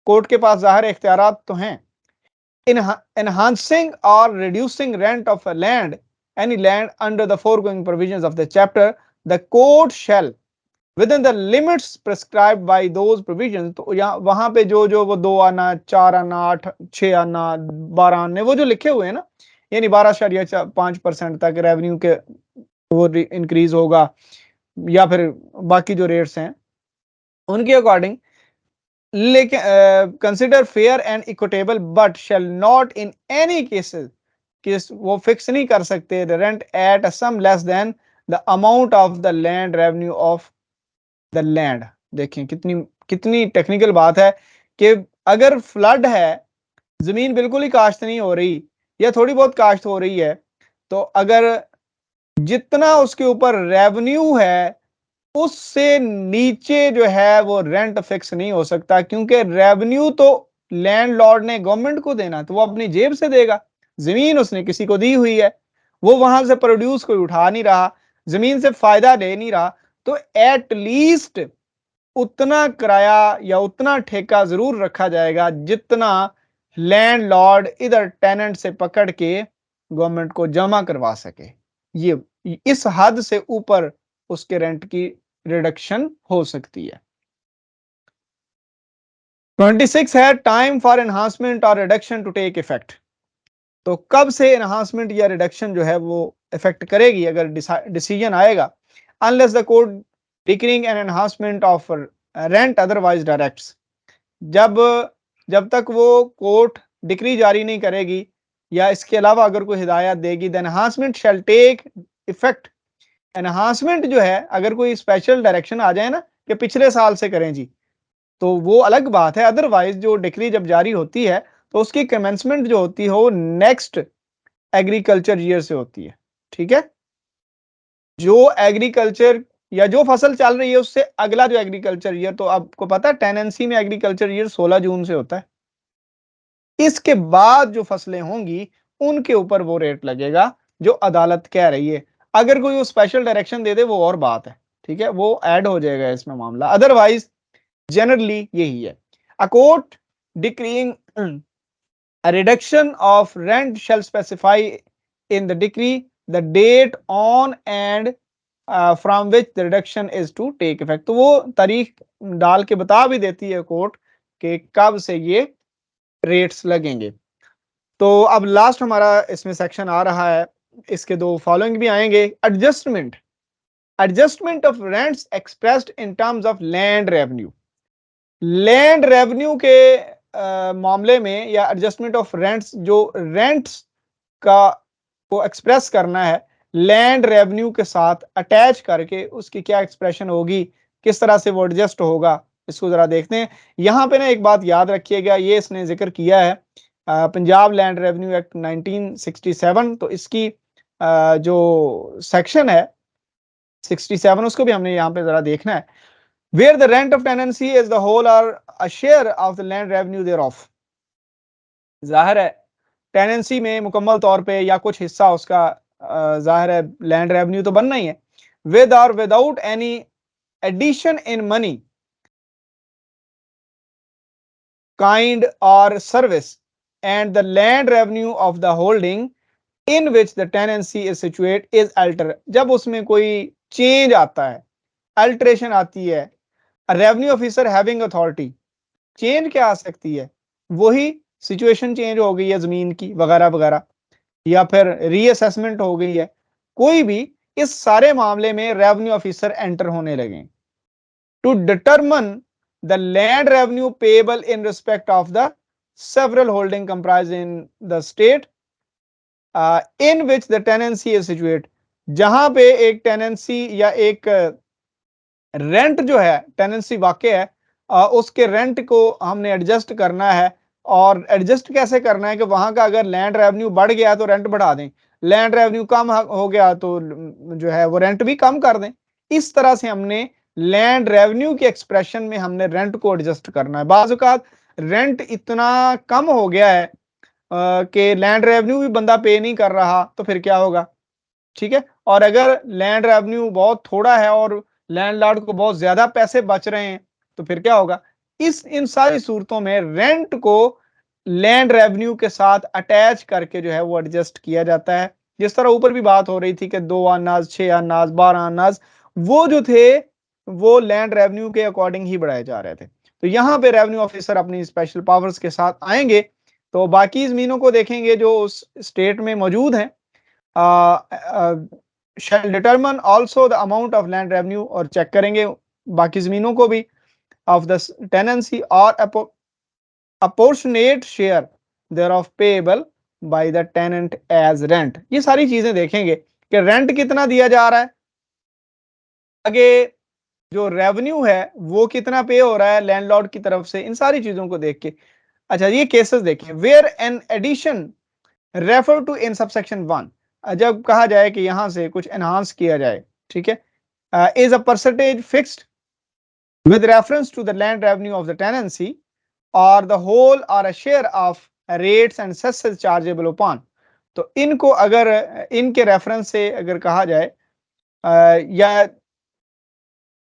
कोर्ट के पास जाहिर इख्तियारात तो हैं। enhancing or reducing rent of a land, any land under the foregoing provisions of the chapter, the court shall within the limits prescribed by those provisions, तो यहाँ वहां पे जो जो वो 2 आना 4 आना 8 6 आना 12 आने वो जो लिखे हुए हैं ना, यानी 12.5% तक रेवेन्यू के वो इंक्रीज होगा या फिर बाकी जो रेट्स हैं उनके अकॉर्डिंग, लेकिन consider fair and equitable but shall not in any cases, case वो फिक्स नहीं कर सकते the rent at a sum less than the amount of the land revenue of the land. देखें कितनी कितनी टेक्निकल बात है कि अगर फ्लड है, जमीन बिल्कुल ही काश्त नहीं हो रही या थोड़ी बहुत काश्त हो रही है, तो अगर जितना उसके ऊपर रेवेन्यू है उससे नीचे जो है वो रेंट फिक्स नहीं हो सकता, क्योंकि रेवेन्यू तो लैंडलॉर्ड ने गवर्नमेंट को देना, तो वो अपनी जेब से देगा। जमीन उसने किसी को दी हुई है, वो वहां से प्रोड्यूस कोई उठा नहीं रहा, जमीन से फायदा ले नहीं रहा, तो एट लीस्ट उतना किराया या उतना ठेका जरूर रखा जाएगा जितना लैंडलॉर्ड इधर टेनेंट से पकड़ के गवर्नमेंट को जमा करवा सके। ये इस हद से ऊपर उसके रेंट की रिडक्शन हो सकती है। 26 है, time for enhancement or reduction to take effect. तो कब से एनहांसमेंट या रिडक्शन जो है वो इफेक्ट करेगी, अगर डिसीजन आएगा, unless the court decreeing an enhancement of rent otherwise directs, जब जब तक वो कोर्ट डिक्री जारी नहीं करेगी या इसके अलावा अगर कोई हिदायत देगी, the enhancement shall take effect. Enhancement जो है अगर कोई स्पेशल डायरेक्शन आ जाए ना कि पिछले साल से करें जी, तो वो अलग बात है। अदरवाइज जो डिक्री जब जारी होती है तो उसकी कमेंसमेंट जो होती है वो नेक्स्ट एग्रीकल्चर ईयर से होती है। ठीक है, जो एग्रीकल्चर या जो फसल चल रही है उससे अगला जो एग्रीकल्चर ईयर, तो आपको पता है टेनेंसी में एग्रीकल्चर ईयर 16 जून से होता है। इसके बाद जो फसलें होंगी उनके ऊपर वो रेट लगेगा जो अदालत कह रही है। अगर कोई वो स्पेशल डायरेक्शन दे दे वो और बात है, ठीक है, वो ऐड हो जाएगा इसमें मामला। अदरवाइज जनरली यही है, a court decreeing a reduction of rent shall specify in the decree the date on and from which the reduction is to take effect। तो वो तारीख डाल के बता भी देती है कोर्ट कि कब से ये रेट्स लगेंगे। तो अब लास्ट हमारा इसमें सेक्शन आ रहा है, इसके दो फॉलोइंग भी आएंगे। Adjustment, adjustment of rents expressed in terms of land revenue. Land revenue के मामले में या एडजस्टमेंट ऑफ रेंट्स, जो रेंट्स का को एक्सप्रेस करना है लैंड रेवेन्यू के साथ अटैच करके, उसकी क्या एक्सप्रेशन होगी, किस तरह से वो एडजस्ट होगा, इसको जरा देखते हैं। यहां पे ना एक बात याद रखिएगा, ये इसने जिक्र किया है पंजाब लैंड रेवेन्यू एक्ट 1967, तो इसकी जो सेक्शन है 67 उसको भी हमने यहाँ पे जरा देखना है। Where the rent of tenancy is the whole or a share of the land revenue thereof। जाहिर है टेनेंसी में मुकम्मल तौर पे या कुछ हिस्सा उसका जाहिर है लैंड रेवेन्यू तो बनना ही है। With or without any addition in money kind or service and the land revenue of the holding in which the tenancy is situated is alter। जब उसमें कोई चेंज आता है, अल्टरेशन आती है, revenue officer having authority, change क्या आ सकती है, वही सिचुएशन चेंज हो गई है जमीन की वगैरह वगैरह, या फिर रीअसेसमेंट हो गई है, कोई भी, इस सारे मामले में रेवेन्यू ऑफिसर एंटर होने लगे to determine the land revenue payable in respect of the several holding comprised in the state in which the tenancy is situated। जहां पे एक टेनेंसी या एक रेंट जो है, टेनेंसी वाकई है, उसके रेंट को हमने एडजस्ट करना है। और एडजस्ट कैसे करना है कि वहां का अगर लैंड रेवेन्यू बढ़ गया तो रेंट बढ़ा दें, लैंड रेवेन्यू कम हो गया तो जो है वो रेंट भी कम कर दें। इस तरह से हमने लैंड रेवेन्यू के एक्सप्रेशन में हमने रेंट को एडजस्ट करना है। बाज़ औक़ात रेंट इतना कम हो गया है कि लैंड रेवेन्यू भी बंदा पे नहीं कर रहा, तो फिर क्या होगा, ठीक है। और अगर लैंड रेवेन्यू बहुत थोड़ा है और लैंडलॉर्ड को बहुत ज्यादा पैसे बच रहे हैं, तो फिर क्या होगा। इन सारी सूरतों में रेंट को लैंड रेवेन्यू के साथ अटैच करके जो है वो एडजस्ट किया जाता है। जिस तरह ऊपर भी बात हो रही थी कि 2 अन्नाज, 6 अन्नाज, 12 अन्नाज, वो जो थे वो लैंड रेवेन्यू के अकॉर्डिंग ही बढ़ाए जा रहे थे। तो यहाँ पे रेवेन्यू ऑफिसर अपनी स्पेशल पावर्स के साथ आएंगे, तो बाकी जमीनों को देखेंगे जो उस स्टेट में मौजूद हैं। shall determine also the amount of land revenue, और चेक करेंगे बाकी जमीनों को भी, of the tenancy or apportionate share thereof payable by the tenant as rent। ये सारी चीजें देखेंगे कि रेंट कितना दिया जा रहा है, आगे जो रेवेन्यू है वो कितना पे हो रहा है लैंडलॉर्ड की तरफ से, इन सारी चीजों को देख के। अच्छा, ये केसेस देखिए, where an addition refer to in subsection 1, जब कहा जाए कि यहां से कुछ एनहांस किया जाए, ठीक है, is a percentage fixed with reference to the land revenue of the tenancy or the whole or a share of rates and cesses chargeable upon। तो इनको अगर इनके रेफरेंस से अगर कहा जाए या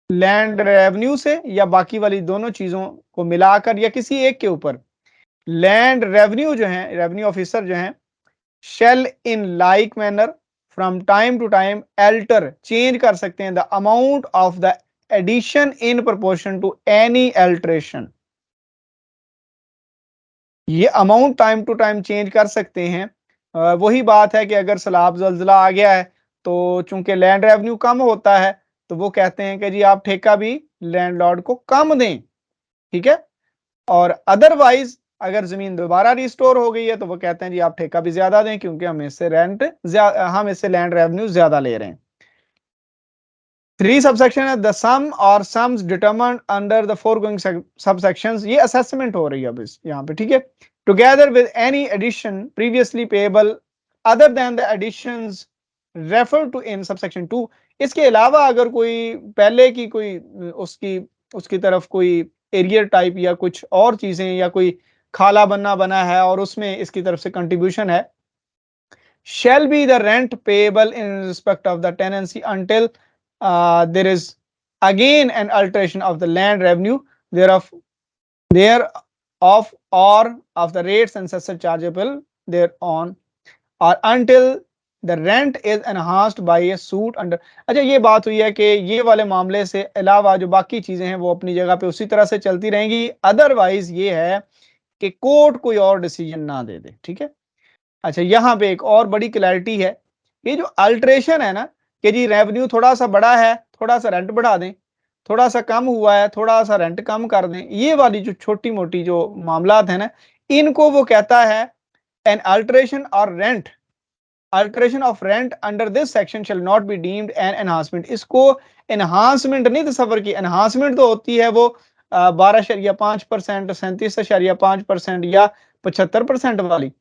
लैंड रेवेन्यू से या बाकी वाली दोनों चीजों को मिलाकर या किसी एक के ऊपर, लैंड रेवेन्यू जो है, रेवेन्यू ऑफिसर जो है, shall in like manner from time to time alter, change कर सकते हैं, the amount of the addition in proportion to any alteration। ये amount time to time change कर सकते हैं। वही बात है कि अगर सैलाब जल्जला आ गया है तो चूंकि लैंड रेवेन्यू कम होता है, तो वो कहते हैं कि जी आप ठेका भी लैंडलॉर्ड को कम दें, ठीक है। और अदरवाइज अगर जमीन दोबारा रिस्टोर हो गई है तो वो कहते हैं जी आप ठेका भी ज्यादा दें, क्योंकि हम इससे लैंड रेवेन्यू ज्यादा ले रहे हैं। 3 सबसेक्शन है, the sum or sums determined under the foregoing subsections. ये असेसमेंट हो रही है अब इस यहाँ पे, ठीक है। Together with any addition previously payable other than the additions refer to in subsection 2। इसके अलावा अगर कोई पहले की कोई उसकी उसकी तरफ कोई एरियर टाइप या कुछ और चीजें या कोई खाला बना है और उसमें इसकी तरफ से कंट्रीब्यूशन है, shall be the rent payable in respect of the tenancy until there is again an alteration of the land revenue thereof or of the rates and cesses chargeable thereon, or until the rent is enhanced by a suit under। अच्छा, ये बात हुई है कि ये वाले मामले से अलावा जो बाकी चीजें हैं वो अपनी जगह पे उसी तरह से चलती रहेंगी, अदरवाइज ये है कि कोर्ट कोई और डिसीजन ना दे दे, ठीक है। अच्छा, यहाँ पे एक और बड़ी क्लैरिटी है, ये जो अल्ट्रेशन है ना, कि जी रेवेन्यू थोड़ा सा बड़ा है, थोड़ा सा रेंट बढ़ा दें, थोड़ा सा कम हुआ है, थोड़ा सा रेंट कम कर दें, ये वाली जो छोटी मोटी जो मामलात है ना, इनको वो कहता है an alteration or rent, alteration of rent under this section shall not be deemed an enhancement. इसको एनहांसमेंट नहीं तस्वर की, एनहांसमेंट तो होती है वो 12.5%, 37.5% या 75% वाली,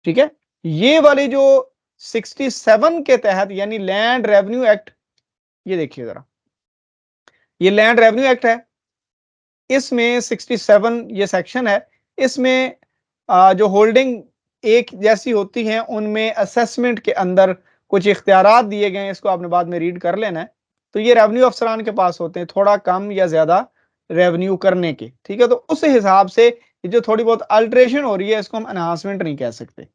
ठीक है। ये वाली जो 67 के तहत यानी लैंड रेवेन्यू एक्ट ये देखिए जरा, ये लैंड रेवेन्यू एक्ट है, इसमें 67 ये सेक्शन है, इसमें जो होल्डिंग एक जैसी होती हैं उनमें असेसमेंट के अंदर कुछ इख्तियारात दिए गए हैं, इसको आपने बाद में रीड कर लेना है। तो ये रेवेन्यू अफसरान के पास होते हैं थोड़ा कम या ज्यादा रेवेन्यू करने के, ठीक है। तो उस हिसाब से ये जो थोड़ी बहुत अल्ट्रेशन हो रही है इसको हम एनहांसमेंट नहीं कह सकते।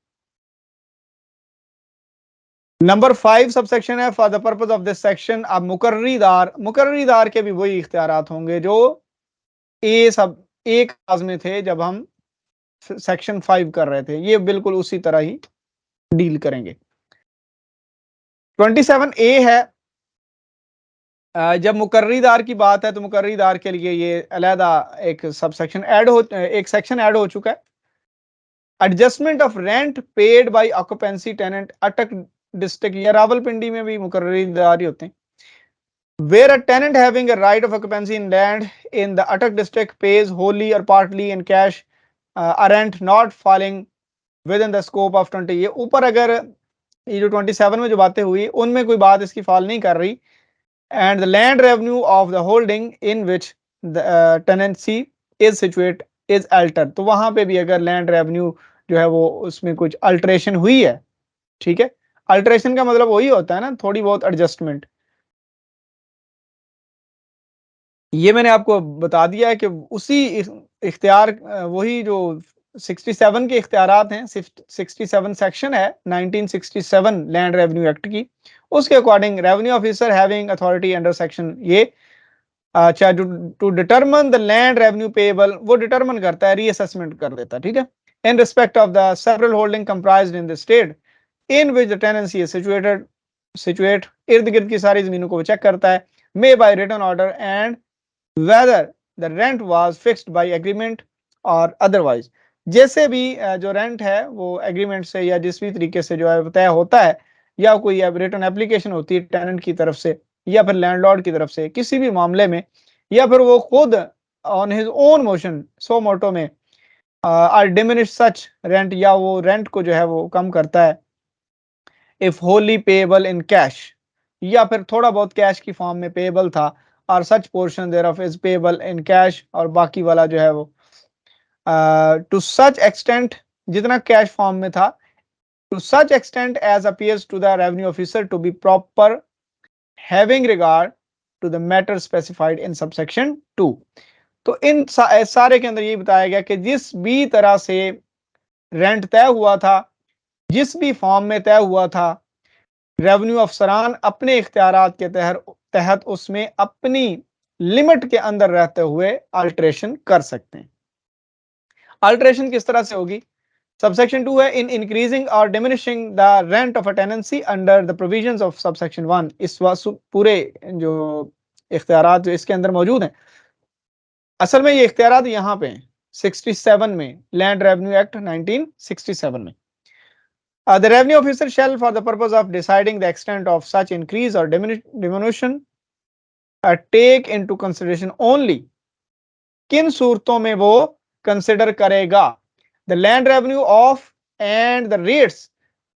नंबर 5 सबसेक्शन है for the purpose of this section. अब मुकर्रीदार के भी वही इख्तियारात होंगे जो एक क्लास में थे जब हम सेक्शन 5 कर रहे थे, ये बिल्कुल उसी तरह ही डील करेंगे। 27A है, जब मुकर्रीदार की बात है तो मुकर्रीदार के लिए ये अलहदा एक सबसेक्शन एक सेक्शन ऐड हो चुका है। Adjustment of rent paid by occupancy tenant, Attock district या रावलपिंडी में भी मुकर्रीदार ही होते हैं। Where a tenant having a right of occupancy in land in the Attock district pays wholly or partly in cash a rent not falling within the scope of 20, ये ऊपर अगर ये जो 27 में जो बातें हुई उनमें कोई बात इसकी फॉल नहीं कर रही, and the land revenue of the holding in which the tenancy is situate is altered, तो वहां पे भी अगर लैंड रेवेन्यू जो है वो उसमें कुछ अल्ट्रेशन हुई है, ठीक है। अल्ट्रेशन का मतलब वही होता है ना, थोड़ी बहुत एडजस्टमेंट। ये मैंने आपको बता दिया है कि उसी इख्तियार वही जो 67 के इख्तियारात हैं, 67 सेक्शन है 1967 लैंड रेवेन्यू एक्ट की, उसके according revenue officer having authority under section ये अच्छा to determine the land revenue payable, वो डिटरमिन करता है, रीअसेसमेंट कर देता है, ठीक है, in respect of the several holding comprised in the state in which the tenancy is situate, इर्द गिर्द की सारी जमीनों को चेक करता है, may by written order and whether the rent was fixed by agreement or otherwise, जैसे भी जो रेंट है वो एग्रीमेंट से या जिस भी तरीके से जो है तय होता है, या कोई रिटर्न एप्लीकेशन होती है टेनेंट की तरफ से या फिर लैंडलॉर्ड की तरफ से किसी भी मामले में, या फिर वो खुद on his own motion suo motu में आर डिमिनिश सच रेंट, या वो रेंट को जो है वो कम करता है, if Holi payable in cash, या फिर थोड़ा बहुत कैश की फॉर्म में पेएबल था, और such portion thereof is payable in cash, और बाकी वाला जो है वो टू सच एक्सटेंट, जितना कैश फॉर्म में था, to such extent as appears to the revenue officer to be proper having regard to the matter specified in subsection 2। तो इन सारे के अंदर ये बताया गया कि जिस भी तरह से रेंट तय हुआ था, जिस भी फॉर्म में तय हुआ था, रेवेन्यू अफसरान अपने इख्तियारात के तहत उसमें अपनी लिमिट के अंदर रहते हुए अल्ट्रेशन कर सकते हैं। अल्ट्रेशन किस तरह से होगी? सबसेक्शन 2 है इन इंक्रीजिंग और diminishing the rent of a tenancy under the provisions of subsection 1। इस पूरे जो इख्तियारात जो इसके अंदर मौजूद हैं, असल में ये इख्तियारात यहाँ पे 67 में लैंड रेवेन्यू एक्ट 1967 में the revenue officer shall for the purpose of deciding the extent of such increase or diminution take into consideration only, किन सूरतों में वो कंसिडर करेगा, the land revenue of and the rates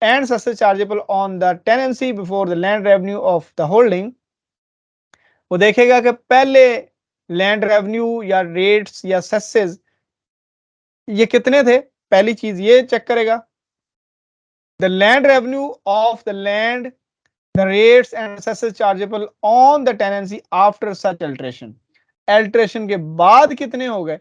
and cesses chargeable on the tenancy before the land revenue of the holding, वो देखेगा कि पहले land revenue या रेट्स या सेसेस ये कितने थे, पहली चीज ये चेक करेगा। The land revenue of the land, the rates and cesses chargeable on the tenancy after such alteration, alteration के बाद कितने हो गए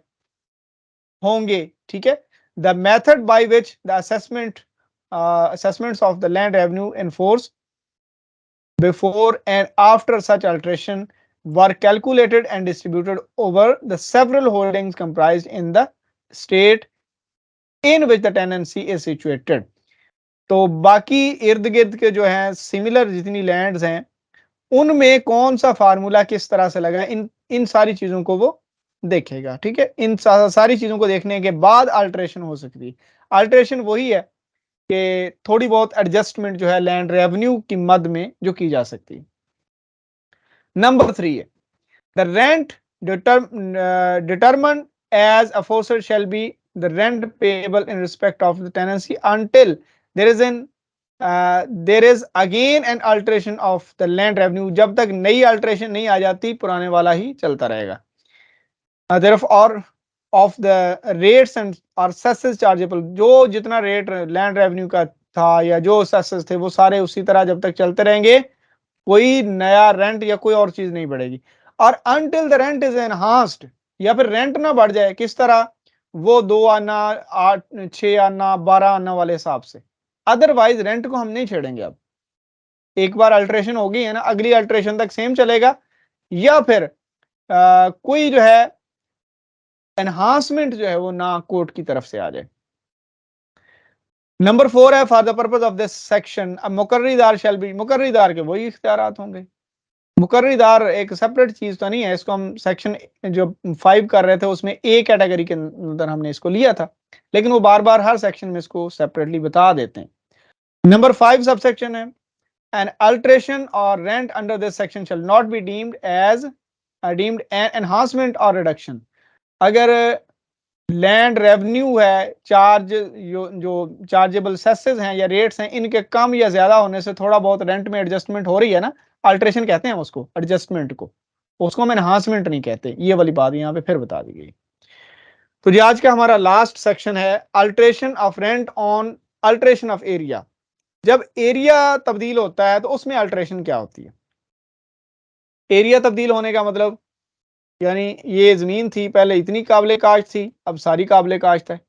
होंगे, ठीक है। The method by which the assessments of the land revenue in force before and after such alteration were calculated and distributed over the several holdings comprised in the state in which the tenancy is situated। तो बाकी इर्द गिर्द के जो है similar जितनी lands हैं उनमें कौन सा फार्मूला किस तरह से लगा, इन सारी चीजों को वो देखेगा, ठीक है। इन सारी चीजों को देखने के बाद अल्ट्रेशन हो सकती है। अल्ट्रेशन वही है कि थोड़ी बहुत एडजस्टमेंट जो है लैंड रेवेन्यू की मद में जो की जा सकती है। नंबर 3 है the rent determine as aforesaid shall be the rent payable in respect of the tenancy until there is an there is again an alteration of the land revenue, जब तक नई अल्टरेशन नहीं आ जाती पुराने वाला ही चलता रहेगा। और ऑफ द रेट्स एंड और सेसेस चार्जेबल, जो जितना रेट लैंड रेवेन्यू का था या जो सेसेस थे वो सारे उसी तरह जब तक चलते रहेंगे, कोई नया रेंट या कोई और चीज नहीं बढ़ेगी। और until the rent is enhanced, या फिर रेंट ना बढ़ जाए, किस तरह, वो 2 आना 8 6 आना 12 आना वाले हिसाब से, अदरवाइज रेंट को हम नहीं छेड़ेंगे। अब एक बार अल्ट्रेशन हो गई है ना, अगली अल्ट्रेशन तक सेम चलेगा, या फिर कोई जो है एनहांसमेंट जो है वो ना कोर्ट की तरफ से आ जाए। नंबर 4 है for the purpose of this section मुकर्रीदार शैल बी, मुकर्रीदार के वही इख्तियारात होंगे। मुकर्रीदार एक सेपरेट चीज तो नहीं है, इसको हम सेक्शन जो 5 कर रहे थे उसमें ए कैटेगरी के अंदर हमने इसको लिया था, लेकिन वो बार बार हर सेक्शन में इसको सेपरेटली बता देते हैं। नंबर 5 सबसेक्शन है an alteration or rent under this section shall not be deemed an enhancement or reduction। अगर लैंड रेवेन्यू है, जो चार्जेबल सेसेस हैं या रेट्स हैं, इनके कम या ज्यादा होने से थोड़ा बहुत रेंट में एडजस्टमेंट हो रही है ना, अल्ट्रेशन कहते हैं उसको, एडजस्टमेंट को, उसको हम एनहांसमेंट नहीं कहते। ये वाली बात यहाँ पे फिर बता दी गई। तो जी आज का हमारा लास्ट सेक्शन है alteration of rent on alteration of area. जब एरिया तब्दील होता है तो उसमें अल्ट्रेशन क्या होती है। एरिया तब्दील होने का मतलब, यानी ये जमीन थी पहले इतनी काबिले काश्त थी, अब सारी काबिले काश्त है,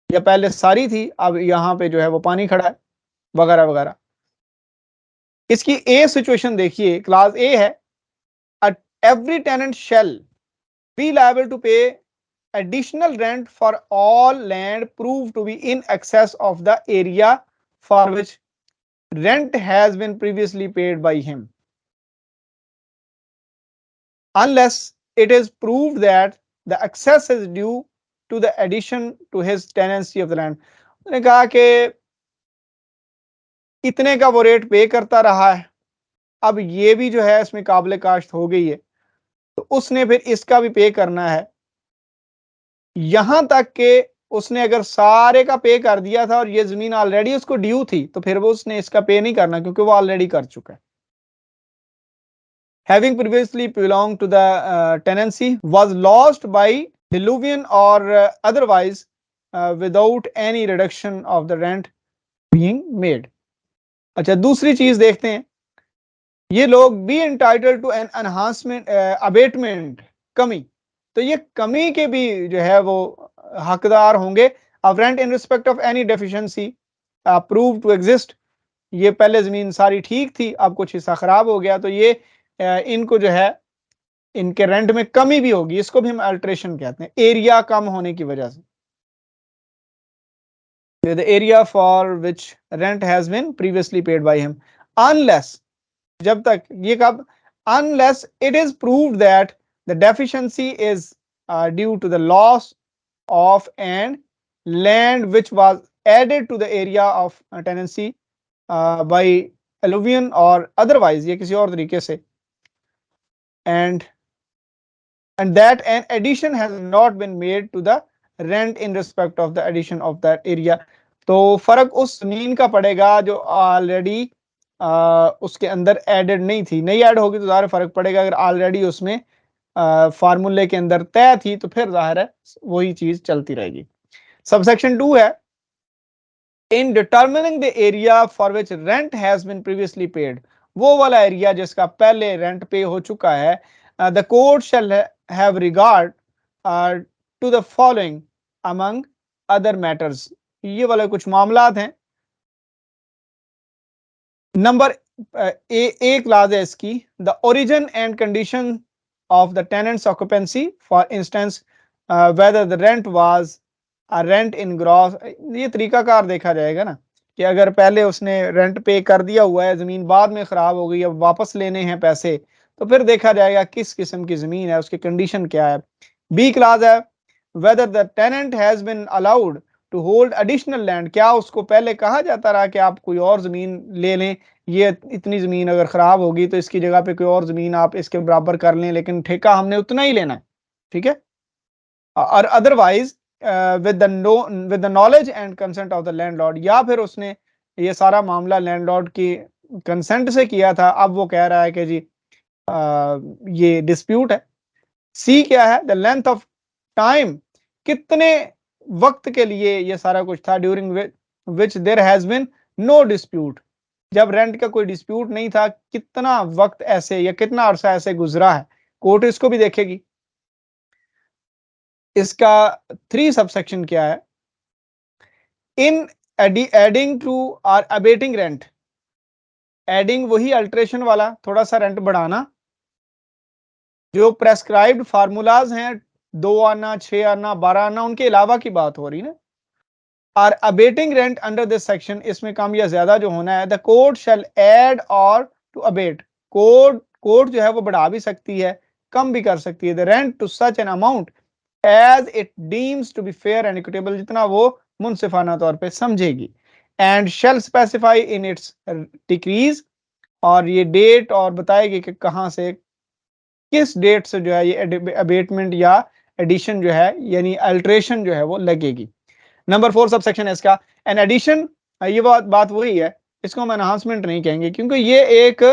या पहले सारी थी अब यहाँ पे जो है वो पानी खड़ा है, वगैरह वगैरह। इसकी ए सिचुएशन देखिए, क्लास ए है, every tenant shall be liable to pay additional rent for all land proved to be in excess of the area for which rent has been previously paid by him, unless it is proved that the excess is due to the addition to his tenancy of the land। उन्होंने कहा कि इतने का वो rate पे करता रहा है, अब ये भी जो है इसमें काबिले काश्त हो गई है, तो उसने फिर इसका भी पे करना है, यहां तक कि उसने अगर सारे का पे कर दिया था और ये जमीन ऑलरेडी उसको ड्यू थी, तो फिर वो उसने इसका पे नहीं करना क्योंकि वो ऑलरेडी कर चुका है। Having previously belonged to the tenancy was lost by diluvian or otherwise without any reduction of the rent being made। अच्छा दूसरी चीज देखते हैं, ये लोग be entitled to an enhancement abatement, कमी, तो ये कमी के भी जो है वो हकदार होंगे। अब rent in respect of any deficiency prove to exist, ये पहले जमीन सारी ठीक थी अब कुछ हिस्सा खराब हो गया, तो ये इनको जो है इनके रेंट में कमी भी होगी, इसको भी हम अल्ट्रेशन कहते हैं, एरिया कम होने की वजह से। The area for which rent has been previously paid by him, unless, जब तक ये कब, unless it is proved that the deficiency is due to the loss of and land which was added to the area of tenancy by alluvion और otherwise, ये किसी और तरीके से, and that an addition has not been made to the rent in respect of the addition of that area। तो फर्क उस जमीन का पड़ेगा जो ऑलरेडी उसके अंदर एडेड नहीं थी, नहीं ऐड होगी तो ज़ाहिर फर्क पड़ेगा, अगर ऑलरेडी उसमें फार्मूले के अंदर तय थी तो फिर जाहिर है वही चीज चलती रहेगी। सबसेक्शन 2 है in determining the area for which rent has been previously paid, वो वाला एरिया जिसका पहले रेंट पे हो चुका है, the court shall have regard to the following among other matters, ये वाले कुछ मामलात हैं। नंबर ए क्लास है इसकी, the origin and condition of the tenants occupancy, for instance whether the rent was rent in gross, ये तरीकाकार देखा जाएगा ना कि अगर पहले उसने रेंट पे कर दिया हुआ है, जमीन बाद में खराब हो गई, अब वापस लेने हैं पैसे, तो फिर देखा जाएगा किस किस्म की जमीन है, उसकी कंडीशन क्या है। बी क्लास है whether the tenant has been allowed to hold additional land, क्या उसको पहले कहा जाता रहा कि आप कोई और जमीन ले लें, ये इतनी जमीन अगर खराब होगी तो इसकी जगह पे कोई और जमीन आप इसके बराबर कर लें, लेकिन ठेका हमने उतना ही लेना है, ठीक है। और otherwise with the knowledge and consent of the landlord, या फिर उसने ये सारा मामला लैंडलॉर्ड की कंसेंट से किया था, अब वो कह रहा है कि जी ये डिस्प्यूट है। सी क्या है, द लेंथ ऑफ टाइम, कितने वक्त के लिए ये सारा कुछ था, during which there has bin no dispute, जब रेंट का कोई डिस्प्यूट नहीं था, कितना वक्त ऐसे या कितना अरसा ऐसे गुजरा है, कोर्ट इसको भी देखेगी। इसका 3 सबसेक्शन क्या है, in adding to or abating rent, adding वही अल्ट्रेशन वाला, थोड़ा सा रेंट बढ़ाना, जो प्रेस्क्राइब्ड फार्मूलाज हैं 2 आना, 6 आना, 12 आना, उनके अलावा की बात हो रही ना। Or abating rent under this section, इसमें कम या ज्यादा जो होना है, the court shall add or to abate, court जो है वो बढ़ा भी सकती है, कम भी कर सकती है, the rent to such an amount as it deems to be fair and equitable, जितना वो मुनसिफाना तौर पे समझेगी, and shall specify in its decrees, और ये डेट और बताएगी कि कहां से, किस डेट से जो है ये अबेटमेंट या एडिशन जो है यानी अल्ट्रेशन जो है वो लगेगी। नंबर 4 सब सेक्शन है इसका, एन एडिशन, ये बात वही है, इसको हम एनहांसमेंट नहीं कहेंगे क्योंकि ये एक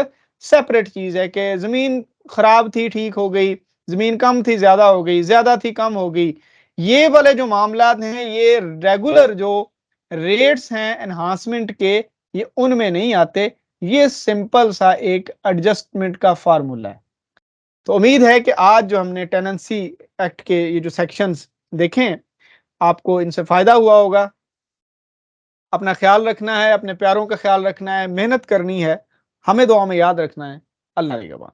सेपरेट चीज है कि जमीन खराब थी ठीक हो गई, जमीन कम थी ज्यादा हो गई, ज्यादा थी कम हो गई, ये वाले जो मामलात हैं ये रेगुलर जो रेट्स हैं एनहांसमेंट के, ये उनमें नहीं आते, ये सिंपल सा एक एडजस्टमेंट का फार्मूला है। तो उम्मीद है कि आज जो हमने टेनेंसी एक्ट के ये जो सेक्शंस देखें, आपको इनसे फायदा हुआ होगा। अपना ख्याल रखना है, अपने प्यारों का ख्याल रखना है, मेहनत करनी है, हमें दुआ में याद रखना है। अल्लाह निगहबान।